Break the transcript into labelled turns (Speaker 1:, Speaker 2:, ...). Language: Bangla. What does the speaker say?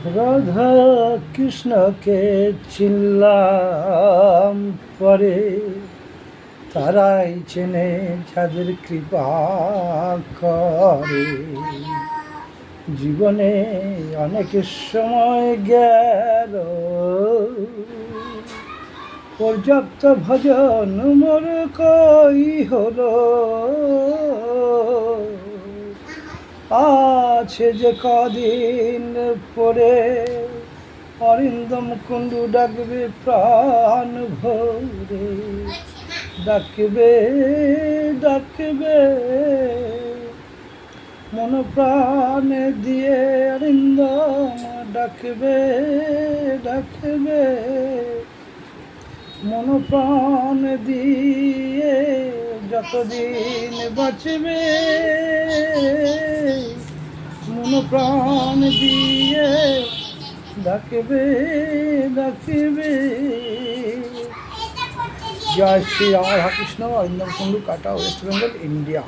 Speaker 1: রাধা কৃষ্ণকে চিনলাম পরে, তারাই চেনে যাদের কৃপা করে। জীবনে অনেক সময় গেল, পর্যাপ্ত ভজন মোর কই হলো। আছে যে কদিন পরে অরিন্দম কুণ্ডু ডাকবে প্রাণ ভরে, ডাকবে ডাকবে মন প্রাণ দিয়ে অরিন্দম ডাকবে ডাকবে মন প্রাণ দিয়ে যতদিন বাঁচবে, মন প্রাণ দিয়ে ডাকবে ডাকবে। জয় শ্রী রাম, রাধা কৃষ্ণ, অরিন্দম কুণ্ডু, কাটা, ওয়েস্ট বেঙ্গল, ইন্ডিয়া।